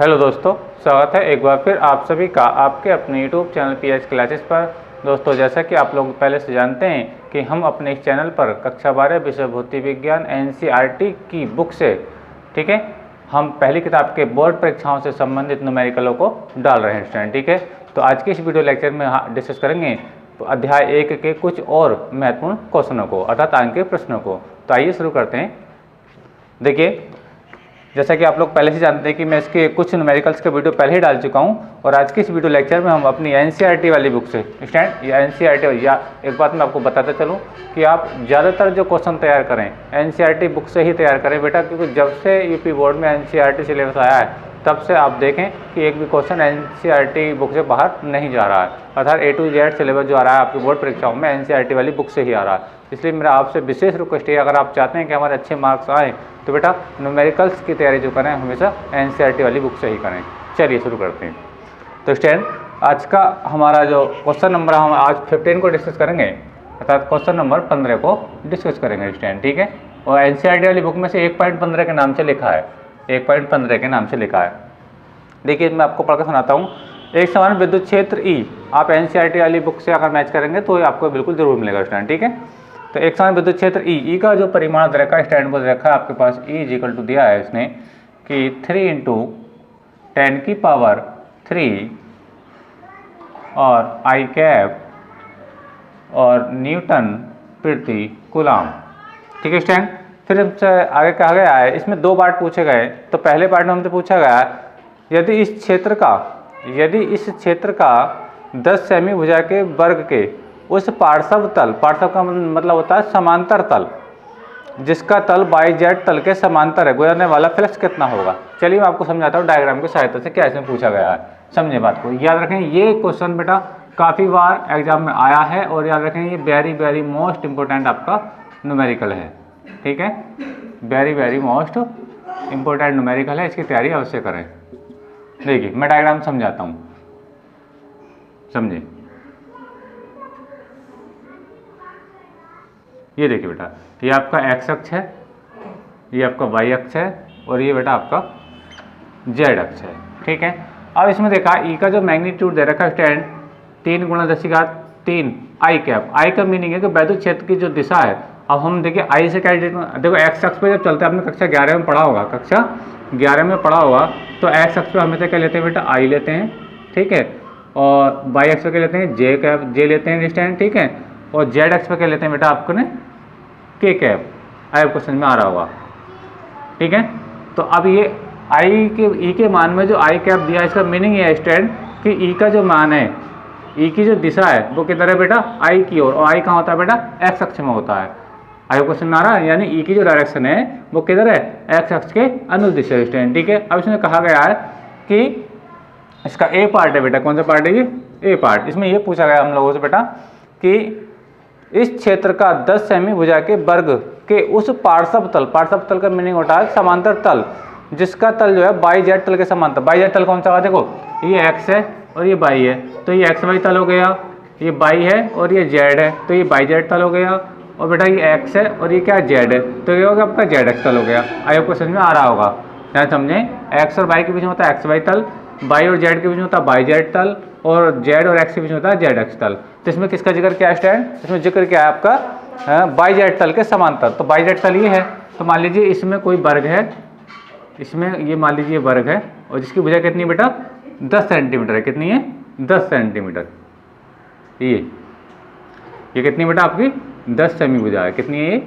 Hello दोस्तों, स्वागत है एक बार फिर आप सभी का आपके अपने यूट्यूब चैनल पीएच क्लासेस पर। दोस्तों, जैसा कि आप लोग पहले से जानते हैं कि हम अपने इस चैनल पर कक्षा 12 विषय भौतिक विज्ञान एनसीईआरटी की बुक से, ठीक है, हम पहली किताब के बोर्ड परीक्षाओं से संबंधित न्यूमेरिकलों को डाल रहे हैं स्टूडेंट। ठीक है, तो आज के इस वीडियो लेक्चर में डिस्कस करेंगे अध्याय 1 के कुछ और महत्वपूर्ण क्वेश्चनों को, अर्थात अंक के प्रश्नों को। तो आइए शुरू करते हैं। देखिए, जैसा कि आप लोग पहले से जानते हैं कि मैं इसके कुछ न्यूमेरिकल्स के वीडियो पहले ही डाल चुका हूं, और आज की इस वीडियो लेक्चर में हम अपनी एनसीईआरटी वाली बुक से स्टैंड या एनसीईआरटी, या एक बात मैं आपको बताता चलूं कि आप ज़्यादातर जो क्वेश्चन तैयार करें एनसीईआरटी बुक से ही तैयार करें बेटा, क्योंकि जब से यूपी बोर्ड में एनसीईआरटी सिलेबस आया है तब से आप देखें कि एक भी क्वेश्चन एनसीईआरटी बुक से बाहर नहीं जा रहा है। अर्थात A to Z सिलेबस जो आ रहा है आपकी बोर्ड परीक्षाओं में एनसीईआरटी वाली बुक से ही आ रहा है। इसलिए मेरा आपसे विशेष रिक्वेस्ट है, अगर आप चाहते हैं कि हमारे अच्छे मार्क्स आए तो बेटा न्यूमेरिकल्स की तैयारी जो करें हमेशा एनसीईआरटी वाली बुक से ही करें। चलिए शुरू करते हैं। तो स्टूडेंट, आज का हमारा जो क्वेश्चन नंबर हम आज 15 को डिस्कस करेंगे, अर्थात क्वेश्चन नंबर 15 को डिस्कस करेंगे स्टूडेंट। ठीक है, और एनसीईआरटी वाली बुक में से 1.15 के नाम से लिखा है, 1.15 के नाम से लिखा है। देखिए, मैं आपको पढ़कर सुनाता हूँ। एक समान विद्युत क्षेत्र E आप एनसीईआरटी वाली बुक से अगर मैच करेंगे तो आपको बिल्कुल जरूर मिलेगा स्टूडेंट। ठीक है, तो एक समान विद्युत क्षेत्र E का जो परिमाण दे रखा है स्टैंड पर रखा है आपके पास, E = दिया है इसने कि 3 × 10⁻³ और I कैप और न्यूटन प्रति कूलाम। ठीक है स्टैंड, फिर हमसे आगे कहा गया है, इसमें 2 पार्ट पूछे गए। तो पहले पार्ट में हमसे पूछा गया यदि इस क्षेत्र का 10 सेमी भुजा के वर्ग के उस पार्श्व तल, पार्श्व का मतलब होता है समांतर तल, जिसका तल YZ तल के समांतर है, गुजरने वाला फ्लक्स कितना होगा। चलिए मैं आपको समझाता हूँ डायग्राम की सहायता से क्या इसमें पूछा गया है। समझे बात को, याद रखें ये क्वेश्चन बेटा काफ़ी बार एग्जाम में आया है, और याद रखें ये वेरी मोस्ट इम्पोर्टेंट आपका न्यूमेरिकल है। ठीक है, वेरी मोस्ट इम्पोर्टेंट न्यूमेरिकल है, इसकी तैयारी अवश्य करें। देखिए मैं डायग्राम समझाता हूँ, समझे। ये देखिए बेटा, ये आपका x अक्ष है, ये आपका y अक्ष है, और ये बेटा आपका z अक्ष है। ठीक है, अब इसमें देखा E का जो मैग्नीट्यूड दे रखा है स्टैंड 3 × 10⁻³ I कैप। I का मीनिंग है कि वैद्युत क्षेत्र की जो दिशा है। अब हम देखिए I से क्या देखो, x अक्ष पे जब चलते हैं, आपने कक्षा 11 में पढ़ा होगा, कक्षा 11 में पढ़ा होगा, तो x अक्ष पे हमेशा क्या लेते हैं बेटा, I लेते हैं। ठीक है, और y अक्ष पे क्या लेते हैं, J लेते हैं स्टैंड। ठीक है, और z अक्ष पे क्या लेते हैं बेटा आपको ने K कैप। आपको समझ में आ रहा होगा। ठीक है, तो अब ये E के मान में जो I कैप दिया, इसका मीनिंग ये है स्टैंड कि E का जो मान है, E की जो दिशा है वो किधर है बेटा, I की ओर, और I कहाँ होता है बेटा, x अक्ष में होता है। आपको समझ में आ रहा है, यानी E की जो डायरेक्शन है वो किधर है, x अक्ष के अनुदिश दिशा स्टैंड। ठीक है, अब इसमें कहा गया है कि इसका A पार्ट है बेटा, कौन सा पार्ट है ये, A पार्ट। इसमें ये पूछा गया हम लोगों से बेटा कि इस क्षेत्र का 10 सेमी भुजा के वर्ग के उस पार्श्व तल का मीनिंग होता है समांतर तल, जिसका तल जो है YZ तल के समांतर। YZ तल कौन सा है, देखो ये x है और ये y है, तो ये XY तल हो गया, ये y है और ये z है, तो ये YZ तल हो गया, और बेटा ये x है और ये क्या z है, तो ये होगा आपका ZX तल हो गया। आपको समझ में आ रहा होगा, क्या समझें, x और y के बीच में होता है XY तल, y और z के बीच में होता है YZ तल, और z और x के बीच में होता है ZX तल। तो इसमें किसका जिक्र क्या है स्टैंड, इसमें जिक्र क्या है आपका YZ तल के समांतर। तो YZ तल ये है, तो मान लीजिए इसमें कोई वर्ग है, इसमें ये मान लीजिए वर्ग है, और जिसकी भुजा कितनी बेटा 10 सेंटीमीटर है। कितनी है, 10 सेंटीमीटर। ये कितनी बेटा आपकी 10 सेमी भुजा है। कितनी है ये,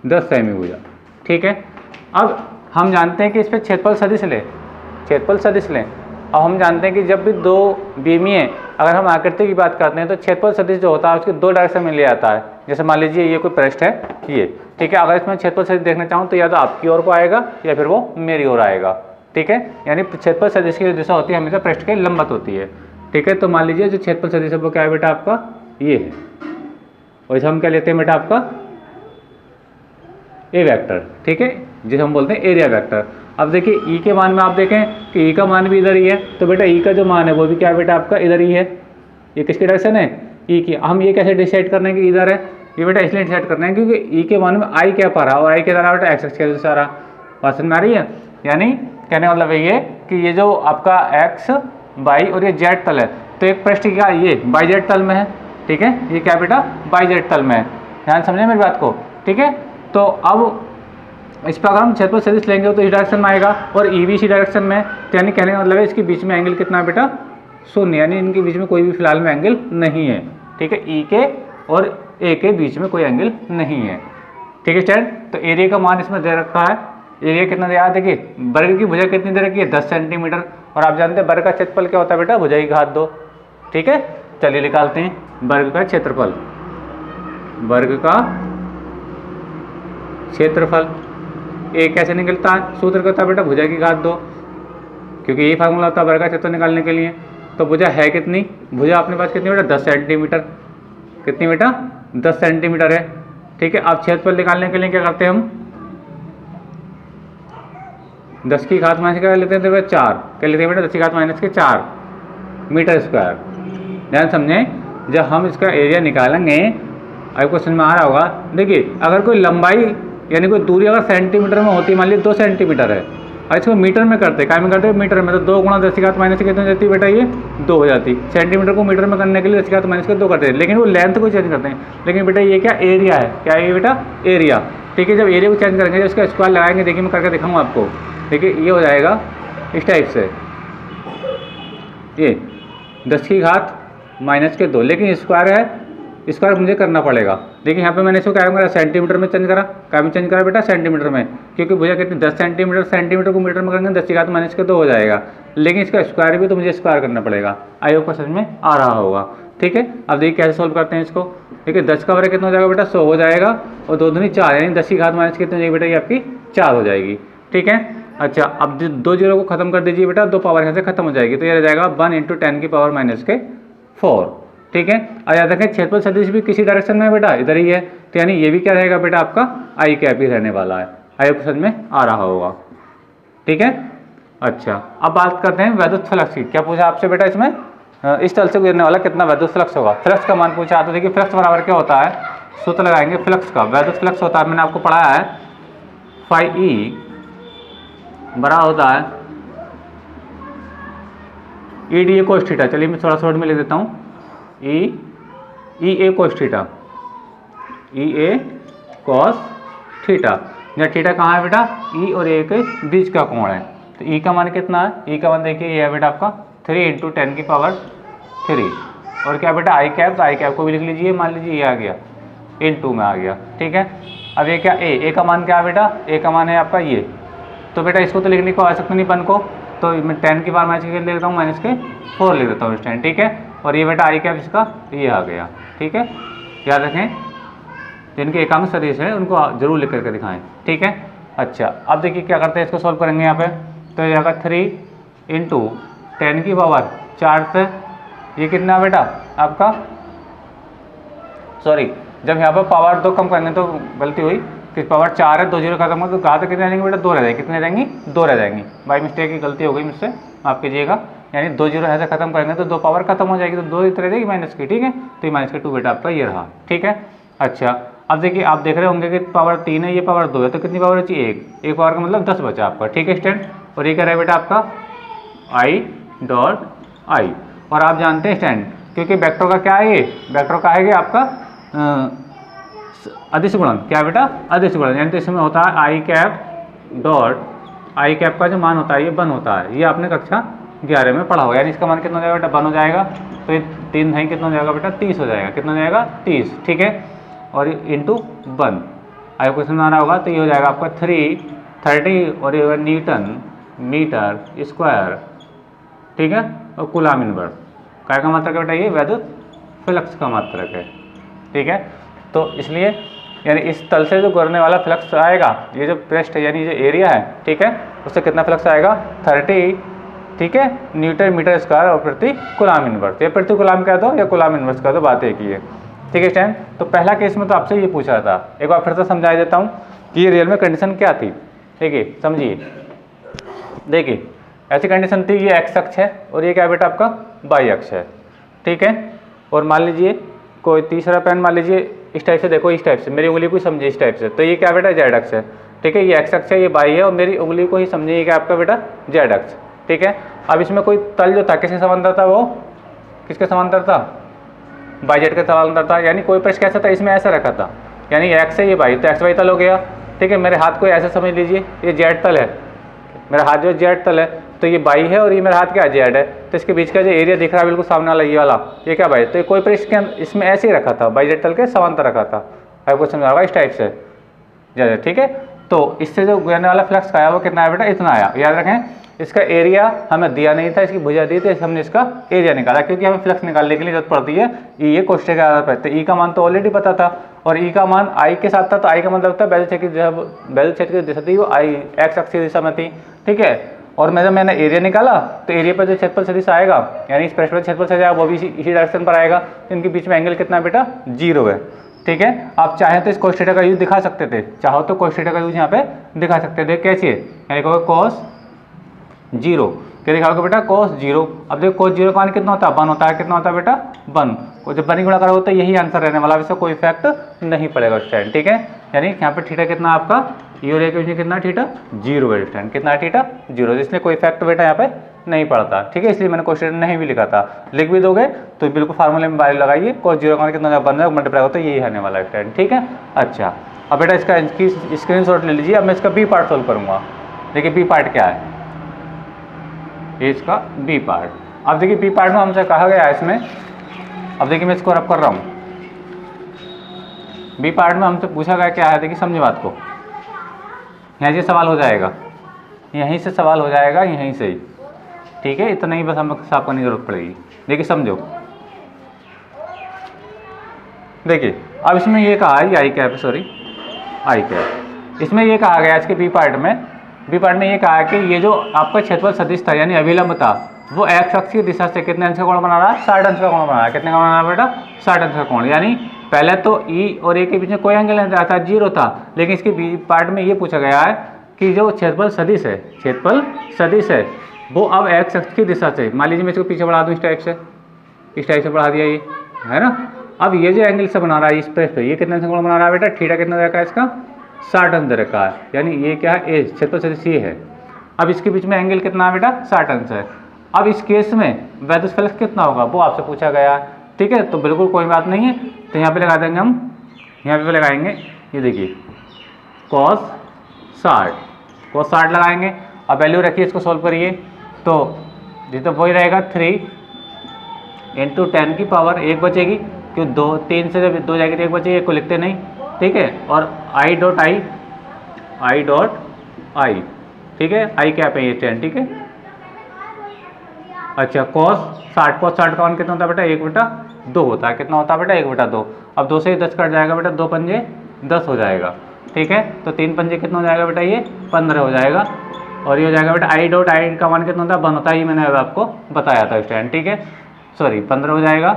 10 सेमी भुजा। ठीक है, अब हम जानते हैं कि इस पर क्षेत्रफल सदिश लें। अब हम जानते हैं कि जब भी 2 विमीय अगर हम आकृति की बात करते हैं तो क्षेत्रफल सदिश जो होता है उसके 2 डायरेक्शन में ले आता है। जैसे मान लीजिए ये कोई पृष्ठ है ये, ठीक है, अगर इसमें क्षेत्रफल सदिश देखना चाहूँ तो या तो आपकी ओर को आएगा या फिर वो मेरी ओर आएगा। ठीक है, यानी क्षेत्रफल सदिश की जो दिशा होती है हमेशा पृष्ठ के लंबवत होती है। ठीक है, तो मान लीजिए जो क्षेत्रफल सदिश है वो क्या है बेटा आपका ये है, और इसे हम क्या लेते हैं बेटा आपका ए वेक्टर। ठीक है, जिसे हम बोलते हैं एरिया वेक्टर। अब देखिए ई के मान में आप देखें कि ई का मान भी इधर ही है, तो बेटा ई का जो मान है वो भी क्या है बेटा आपका इधर ही है। ये किसकी डायरेक्शन है, ई की। हम ये कैसे डिसाइड करना है कि इधर है, ये बेटा इसलिए डिसाइड करना है क्योंकि ई के मान में आई क्या पा रहा, और आई के द्वारा बेटा एक्स एक्स के द्वारा। बात समझ में आ रही है, यानी कहने का मतलब ये कि कि ये जो आपका एक्स वाई और ये जेड तल है, तो एक पृष्ठ क्या ये वाई जेड तल में है, ठीक है, ये क्या बेटा वाई जेड तल में है, ध्यान समझे मेरी बात को, ठीक है। तो अब इस पर अगर हम क्षेत्रफल सदिश लेंगे तो इस डायरेक्शन में आएगा और ई भी इसी डायरेक्शन में, तो यानी कहने का मतलब है इसके बीच में एंगल कितना है बेटा, शून्य, यानी इनके बीच में कोई भी फिलहाल में एंगल नहीं है, ठीक है, ई के और ए के बीच में कोई एंगल नहीं है, ठीक है स्टूडेंट। तो एरिया का मान इसमें दे रखा है, एरिया कितना दिया है, देखिए वर्ग की भुजा कितनी दे रखी है 10 सेंटीमीटर, और आप जानते हैं वर्ग का क्षेत्रफल क्या होता है बेटा, भुजा की घात 2, ठीक है। चलिए निकालते हैं वर्ग का क्षेत्रफल, वर्ग का क्षेत्रफल ए कैसे निकलता है, सूत्र क्या होता है बेटा भुजा की घात 2, क्योंकि यही फार्मूला होता है वर्ग का क्षेत्रफल निकालने के लिए। तो भुजा है कितनी, भुजा अपने पास कितनी बेटा 10 सेंटीमीटर, कितनी बेटा 10 सेंटीमीटर है, ठीक है। अब क्षेत्रफल निकालने के लिए क्या करते हैं हम, 10 की घात माइनस क्या लेते हैं, तो 4 क्या लेते हैं बेटा 10 की घात माइनस के 4 मीटर स्क्वायर। ध्यान समझें, जब हम इसका एरिया निकालेंगे, आपको समझ में आ रहा होगा, देखिए अगर कोई लंबाई यानी कोई दूरी अगर सेंटीमीटर में होती है, मान लीजिए 2 सेंटीमीटर है, और इसको मीटर में करते, काय में करते हैं मीटर में, तो 2 गुणा 10 की घात माइनस कितनी हो जाती है बेटा, ये 2 हो जाती। सेंटीमीटर को मीटर में करने के लिए 10 की घात माइनस के 2 करते हैं, लेकिन वो लेंथ को चेंज करते हैं। लेकिन बेटा ये क्या एरिया है, क्या है ये बेटा एरिया, ठीक है। जब एरिया को चेंज करेंगे, जब इसका स्क्वायर लगाएंगे, देखिए मैं करके दिखाऊंगा आपको, देखिए ये हो जाएगा इस टाइप से, ये 10 की घात माइनस के 2, लेकिन स्क्वायर है, स्क्वायर मुझे करना पड़ेगा। देखिए यहाँ पे मैंने इसको क्या करा, सेंटीमीटर में चेंज करा, क्या में चेंज करा बेटा सेंटीमीटर में, क्योंकि भुजा कितनी 10 सेंटीमीटर, सेंटीमीटर को मीटर में करेंगे 10 की घात माइनस के 2 हो जाएगा, लेकिन इसका स्क्वायर भी तो मुझे स्क्वायर करना पड़ेगा। आई होप समझ में आ रहा होगा, ठीक है। अब देखिए कैसे सोल्व करते हैं इसको, देखिए 10 का वर्ग कितना हो जाएगा बेटा 100 हो जाएगा, और 2 दूनी 4, यानी 10 की घात माइनस कितनी हो जाएगी बेटा, ये आपकी 4 हो जाएगी, ठीक है। अच्छा अब 2 जीरो को खत्म कर दीजिए बेटा, 2 पावर यहाँ से खत्म हो जाएगी, तो ये रह जाएगा 1 × 10 की पावर माइनस के 4, ठीक है। और याद रखें क्षेत्रफल सदिश भी किसी डायरेक्शन में है बेटा, इधर ही है, तो यानी ये भी क्या रहेगा बेटा आपका आई कैप ही रहने वाला है। आई समझ में आ रहा होगा, ठीक है। अच्छा अब बात करते हैं वैद्युत फ्लक्स की। क्या पूछा आपसे बेटा इसमें, इस तल से गुजरने वाला कितना वैद्युत फ्लक्स होगा, फ्लक्स का मान पूछा। तो देखिए फ्लक्स बराबर क्या होता है, सूत्र लगाएंगे फ्लक्स का, वैद्युत फ्लक्स होता है, मैंने आपको पढ़ाया है, फाई ई बड़ा होता है E D A cos theta. चलिए मैं थोड़ा शॉर्ट में लिख देता हूँ, ई ए कोस थीटा, ई ए कॉस थीटा। जहाँ थीटा कहाँ है बेटा, ई और ए के बीच का कोण है, तो ई का मान कितना है, ई का मान देखिए ये है बेटा आपका 3 × 10 की पावर 3, और क्या बेटा आई कैप, तो आई कैप को भी लिख लीजिए, मान लीजिए ये आ गया × में आ गया, ठीक है। अब ये क्या ए का मान क्या है बेटा, ए का मान है आपका ये, तो बेटा इसको तो लिखने को आवश्यकता नहीं अपन को, तो मैं 10 की पावर माइनस के लिख देता हूँ, माइनस के 4 लिख देता हूँ इस टाइम, ठीक है। और ये बेटा आई कैप इसका ये आ गया, ठीक है। याद रखें जिनके एकांक सदिश है उनको जरूर लिख करके दिखाएं, ठीक है। अच्छा अब देखिए क्या करते हैं, इसको सॉल्व करेंगे यहाँ पे, तो ये आएगा 3 × 10 की पावर 4 से, ये कितना बेटा आपका, सॉरी जब यहाँ पर पावर 2 कम करेंगे तो गलती हुई, कि पावर 4 है, 2 जीरो खत्म हो, तो कहाँ तक कितने रहेंगे बेटा 2 रह जाएंगे, कितने रहेंगी 2 रह जाएंगी, बाई मिस्टेक की गलती हो गई मुझसे, माफ कीजिएगा। यानी 2 जीरो ऐसे खत्म करेंगे तो 2 पावर खत्म हो जाएगी, तो 2 इतने रह जाएगी माइनस की, ठीक है। तो ये माइनस के 2 बेटा आपका ये रहा, ठीक है। अच्छा अब देखिए आप देख रहे होंगे कि पावर 3 है, ये पावर 2 है, तो कितनी पावर बची, एक पावर का मतलब 10 बचा आपका, ठीक है स्टूडेंट। और ये क्या रहा बेटा आपका आई डॉट आई, और आप जानते हैं स्टूडेंट क्योंकि वेक्टर का क्या है, ये वेक्टर का है आपका अदिश गुणन, क्या बेटा अदिश गुणन, यानी तो इसमें होता है आई कैप डॉट आई कैप का जो मान होता है ये 1 होता है, ये आपने कक्षा 11 में पढ़ा होगा, यानी इसका मान कितना हो जाएगा बेटा 1 हो जाएगा, तो ये 3 नहीं कितना हो जाएगा बेटा 30 हो जाएगा, कितना हो जाएगा 30, ठीक है। और इंटू 1 आई क्वेश्चन में आना होगा, तो ये हो जाएगा आपका 330 और ये न्यूटन मीटर स्क्वायर, ठीक है। और कूलाम इनवर्स काय का मात्रक है बेटा, ये वैद्युत फ्लक्स का मात्रक है, ठीक है। तो इसलिए यानी इस तल से जो गुजरने वाला फ्लक्स आएगा, ये जो पृष्ठ यानी जो एरिया है, ठीक है, उससे कितना फ्लक्स आएगा 30, ठीक है, न्यूटन मीटर स्क्वायर और प्रति कूलाम इनवर्स, या प्रति कूलाम कह दो या कूलाम इनवर्स कह दो, बात एक ही है, ठीक है स्टैंड। तो पहला केस में तो आपसे ये पूछा था, एक बार फिर से समझा देता हूँ कि ये रियल में कंडीशन क्या थी, ठीक है समझिए। देखिए ऐसी कंडीशन थी, ये एक्स अक्ष है और ये क्या बेटा आपका वाई अक्ष है, ठीक है। और मान लीजिए कोई तीसरा पेन मान लीजिए इस टाइप से, देखो इस टाइप से, मेरी उंगली को समझिए इस टाइप से, तो ये क्या बेटा जेड अक्ष है, ठीक है, ये एक्स अक्ष है, ये वाई है, और मेरी उंगली को ही समझिए कि आपका बेटा जेड अक्ष, ठीक है। अब इसमें कोई तल जो था किसके समांतर था, वो किसके समांतर था, बाई जेड के समांतर था। यानी कोई पृष्ठ कैसा था, इसमें ऐसा रखा था, यानी एक्स है ये बाई, तो एक्स वाई तल हो गया, ठीक है। मेरे हाथ को ऐसे समझ लीजिए, ये जेड तल है, मेरा हाथ जो जेड तल है, तो ये बाई है और ये मेरा हाथ क्या जेड है, तो इसके बीच का जो एरिया दिख रहा है बिल्कुल सामने वाला ये वाला, ये क्या बाई, तो ये कोई पृष्ठ के इसमें ऐसे ही रखा था, बाई जेड तल के समांतर रखा था। आपको समझ आएगा इस टाइप से, ठीक है। तो इससे जो गुजरने वाला फ्लक्स आया वो कितना आया बेटा, इतना आया। याद रखें इसका एरिया हमें दिया नहीं था, इसकी भुजा दी थी, हमने इसका एरिया निकाला, क्योंकि हमें फ्लक्स निकालने के लिए जरूरत पड़ती है ये कोष्ठक के आधार पर। तो ई का मान तो ऑलरेडी पता था और ई का मान आई के साथ था, तो आई का मतलब था बेल क्षेत्र की दिशा थी वो आई एक्स अक्ष की दिशा में थी, ठीक है। और मैंने एरिया निकाला तो एरिया पर जो क्षेत्रफल सदिश आएगा, यानी इस पृष्ठ पर क्षेत्रफल सदिश आएगा वो भी इसी डायरेक्शन पर आएगा। तो इनके बीच में एंगल कितना बेटा, 0 है, ठीक है। आप चाहे तो इस cos थीटा का यूज दिखा सकते थे, चाहो तो cos थीटा का यूज यहाँ पे दिखा सकते थे, कैसे, यानी कहोगे cos 0, क्या दिखाओगे बेटा, cos 0। अब देखो cos 0 का मान कितना होता है, 1 होता है, कितना होता है बेटा, 1। और जब 1 ही गुणा करा होता है यही आंसर रहने वाला, इससे कोई इफेक्ट नहीं पड़ेगा उस टाइम, ठीक है। यानी यहाँ पे थीटा कितना आपका, ये और एक कितना थीटा 0 है इस टाइम, कितना है थीटा 0, इसलिए कोई इफेक्ट बेटा यहाँ पे नहीं पड़ता, ठीक है। इसलिए मैंने क्वेश्चन नहीं भी लिखा था, लिख भी दोगे तो बिल्कुल फार्मूले में बारी लगाइए, cos 0 का कितना बन रहा है मल्टीप्लाई होता है, यही आने वाला है, ठीक है। अच्छा अब बेटा इसका स्क्रीनशॉट ले लीजिए। अब मैं इसका बी पार्ट सोल्व करूंगा। देखिए बी पार्ट क्या है, ये इसका बी पार्ट। अब देखिए बी पार्ट में हमसे कहा गया है इसमें, अब देखिए मैं इसको रब कर रहा हूँ। बी पार्ट में हमसे पूछा गया क्या है, देखिए समझे बात को, यहाँ से सवाल हो जाएगा, यहीं से सवाल हो जाएगा, यहीं से ही, ठीक है। इतना ही बस हमें हिसाब करने की जरूरत पड़ेगी। देखिए समझो, देखिए अब इसमें ये कहा है, आई कैप, सॉरी आई कैप, इसमें ये कहा गया इसके बी पार्ट में ये कहा है कि ये जो आपका क्षेत्रफल सदिश था यानी अभिलंब था, वो एक्स अक्ष की दिशा से कितने अंश का कोण बना रहा है, 60 अंश का कोण बना रहा है। कितने का बना रहा है बेटा, 60 अंश का कोण। यानी पहले तो ई और ए के बीच में कोई एंगल नहीं था, 0 था, लेकिन इसके बी पार्ट में ये पूछा गया है कि जो क्षेत्रफल सदिश है वो अब एक्स अक्ष की दिशा से, मान लीजिए मैं इसको पीछे बढ़ा दूँ, इस टाइप से बढ़ा दिया, ये है ना। अब ये जो एंगल से बना रहा है इस पे, ये कितने अंश का कोण बना रहा है बेटा, थीटा कितना रखा है इसका, 60 अंश रखा है, यानी ये क्या है, ए क्षेत्रफल सदिश ये है। अब इसके बीच में एंगल कितना है बेटा, 60 अंश है। अब इस केस में वैद्युत फ्लक्स कितना होगा वो आपसे पूछा गया, ठीक है। तो बिल्कुल कोई बात नहीं है, तो यहाँ पे लगा देंगे हम, यहाँ पे लगाएंगे, ये देखिए cos 60 लगाएंगे। अब वैल्यू रखिए, इसको सॉल्व करिए, तो ये तो वही रहेगा 3 × 10 की पावर 1 बचेगी, क्यों 3 से जब 2 जाएगी तो 1 बचेगी, 1 को लिखते नहीं, ठीक है। और I डॉट आई, ठीक है, आई क्या पे ये 10, ठीक है। अच्छा cos 60 का मान कितना होता है बेटा, 1/2 होता है, कितना होता है बेटा, 1/2। अब 2 से 10 कट जाएगा बेटा, 2 पंजे 10 हो जाएगा, ठीक है। तो 3 पंजे कितना हो जाएगा बेटा, ये 15 हो जाएगा। और ये हो जाएगा बेटा आई डॉट आई का मान कितना होता है, 1 होता है, ये मैंने आपको बताया था इस टाइम, ठीक है। सॉरी 15 हो जाएगा,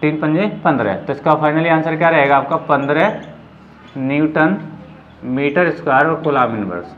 3 पंजे 15, तो इसका फाइनली आंसर क्या रहेगा आपका, 15 न्यूटन मीटर स्क्वायर और कूलम इनवर्स,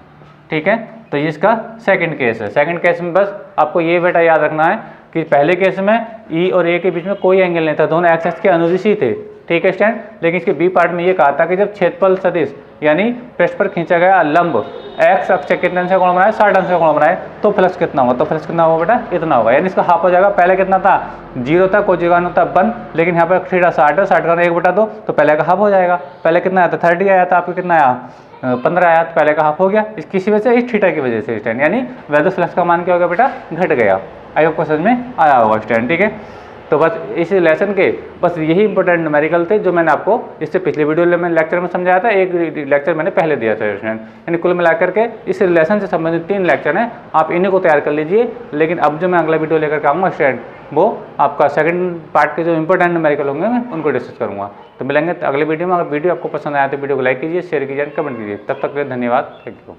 ठीक है। तो ये इसका सेकंड केस है। सेकंड केस में बस आपको ये बेटा याद रखना है कि पहले केस में ई और ए के बीच में कोई एंगल नहीं था, दोनों एक्स एक्स के अनुदिश थे, ठीक है स्टैंड। लेकिन इसके बी पार्ट में ये कहा था कि जब क्षेत्रफल सदिश यानी पृष्ठ पर खींचा गया लंब एक्स अक्ष कितने अंश का कोण बनाए, 60 अंश का कोण बनाए, तो फ्लक्स कितना होगा, तो फ्लक्स कितना होगा बेटा, इतना होगा। यानी इसका हाफ हो जाएगा। पहले कितना था, 0 था, कोई जगह नहीं था 1, लेकिन यहाँ पर थीटा 60 है, 60 का 1/2, तो पहले का हाफ हो जाएगा। पहले कितना आया था, 30 आया था, आपको कितना आया, 15 आया, तो पहले का हाफ हो गया। इस किसी वजह से, इस थीटा की वजह से स्टैंड, यानी वैद्युत फ्लक्स का मान क्या हो गया बेटा, घट गया। आई होप को समझ में आया होगा स्टैंड, ठीक है। तो बस इस लेसन के बस यही इंपॉर्टेंट न्यूमेरिकल थे जो मैंने आपको इससे पिछले वीडियो में लेक्चर में समझाया था, एक लेक्चर मैंने पहले दिया था स्टूडेंट। यानी कुल मिलाकर के इस रिलेशन से संबंधित 3 लेक्चर हैं, आप इन्हीं को तैयार कर लीजिए। लेकिन अब जो मैं अगला वीडियो लेकर के आऊँगा स्टूडेंट, वो आपका सेकंड पार्ट के जो इंपॉर्टेंट न्यूमेरिकल होंगे मैं उनको डिस्कस करूँगा। तो मिलेंगे अगले वीडियो में। अगर वीडियो आपको पसंद आया तो वीडियो को लाइक कीजिए, शेयर कीजिए, कमेंट कीजिए। तब तक के लिए धन्यवाद, थैंक यू।